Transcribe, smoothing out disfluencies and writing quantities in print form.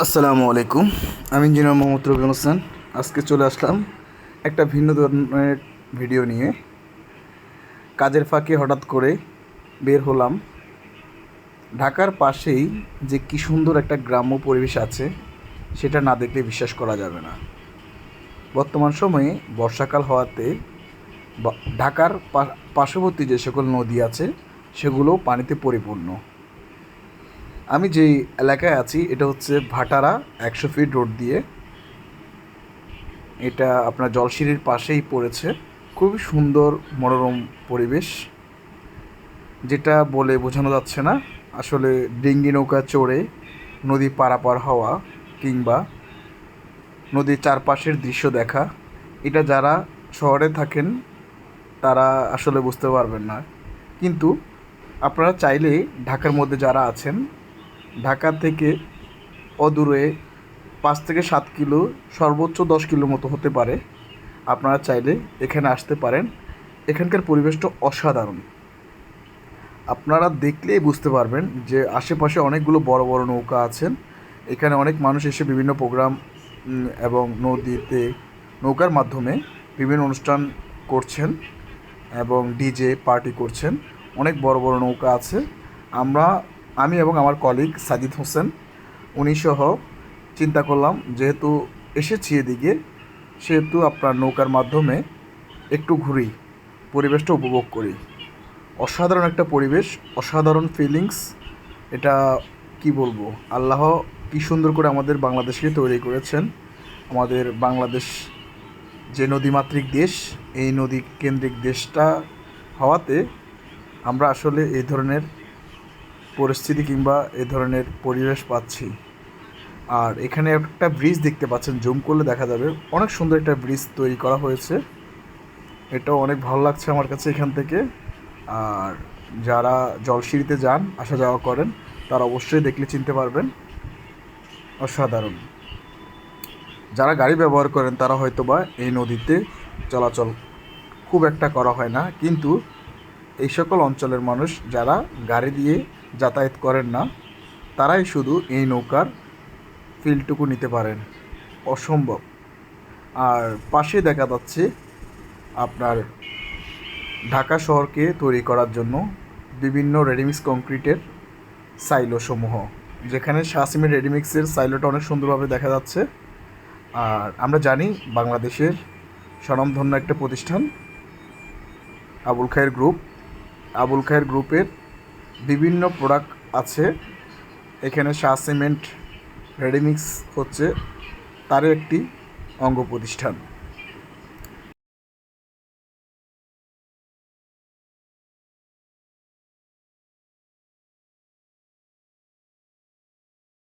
আসসালামু আলাইকুম। আমি ইঞ্জিনিয়ার মোহাম্মদ রবিউল হোসেন। আজকে চলে আসলাম একটা ভিন্ন ধরনের ভিডিও নিয়ে। কাজের ফাঁকে হঠাৎ করে বের হলাম। ঢাকার পাশেই যে কী সুন্দর একটা গ্রাম্য পরিবেশ আছে, সেটা না দেখলে বিশ্বাস করা যাবে না। বর্তমান সময়ে বর্ষাকাল হওয়াতে ঢাকার পার্শ্ববর্তী যে সকল নদী আছে সেগুলো পানিতে পরিপূর্ণ। আমি যেই এলাকায় আছি এটা হচ্ছে ভাটারা 100 ফিট রোড দিয়ে। এটা আপনার জলসিঁড়ির পাশেই পড়েছে। খুবই সুন্দর মনোরম পরিবেশ, যেটা বলে বোঝানো যাচ্ছে না। আসলে ডিঙ্গি নৌকা চড়ে নদী পারাপার হওয়া কিংবা নদীর চারপাশের দৃশ্য দেখা, এটা যারা শহরে থাকেন তারা আসলে বুঝতে পারবেন না। কিন্তু আপনারা চাইলে ঢাকার মধ্যে যারা আছেন, ঢাকা থেকে অদূরে 5 থেকে 7 কিলো, সর্বোচ্চ 10 কিলো মতো হতে পারে, আপনারা চাইলে এখানে আসতে পারেন। এখানকার পরিবেশটা অসাধারণ। আপনারা দেখলেই বুঝতে পারবেন যে আশেপাশে অনেকগুলো বড় বড় নৌকা আছেন। এখানে অনেক মানুষ এসে বিভিন্ন প্রোগ্রাম এবং নদীতে নৌকার মাধ্যমে বিভিন্ন অনুষ্ঠান করছেন এবং ডিজে পার্টি করছেন। অনেক বড় বড় নৌকা আছে। আমি এবং আমার কলিগ সাজিদ হোসেন উনি সহ চিন্তা করলাম, যেহেতু এসেছি এদিকে, সেহেতু আপনার নৌকার মাধ্যমে একটু ঘুরি, পরিবেশটা উপভোগ করি। অসাধারণ একটা পরিবেশ, অসাধারণ ফিলিংস। এটা কি বলবো, আল্লাহ কী সুন্দর করে আমাদের বাংলাদেশকে তৈরি করেছেন। আমাদের বাংলাদেশ যে নদীমাতৃক দেশ, এই নদী কেন্দ্রিক দেশটা হওয়াতে আমরা আসলে এই ধরনের পরিস্থিতি কিংবা এই ধরনের পরিবেশ পাচ্ছি। আর এখানে একটা ব্রিজ দেখতে পাচ্ছেন, জুম করলে দেখা যাবে। অনেক সুন্দর একটা ব্রিজ তৈরি করা হয়েছে। এটাও অনেক ভালো লাগছে আমার কাছে এখান থেকে। আর যারা জলসিঁড়িতে যান, আসা যাওয়া করেন, তারা অবশ্যই দেখলে চিনতে পারবেন। অসাধারণ। যারা গাড়ি ব্যবহার করেন তারা হয়তোবা এই নদীতে চলাচল খুব একটা করা হয় না, কিন্তু এই সকল অঞ্চলের মানুষ যারা গাড়ি দিয়ে যাতায়াত করেন না, তারাই শুধু এই নৌকার ফিলটুকু নিতে পারেন। অসম্ভব। আর পাশে দেখা যাচ্ছে আপনার ঢাকা শহরকে তৈরি করার জন্য বিভিন্ন রেডিমিক্স কংক্রিটের সাইলো সমূহ, যেখানে শাসিমের রেডিমিক্সের সাইলোটা অনেক সুন্দরভাবে দেখা যাচ্ছে। আর আমরা জানি বাংলাদেশের স্বনামধন্য একটা প্রতিষ্ঠান আবুল খায়ের গ্রুপের বিভিন্ন প্রোডাক্ট আছে এখানে। শাহ সিমেন্ট রেডিমিক্স হচ্ছে তারই একটি অঙ্গ প্রতিষ্ঠান।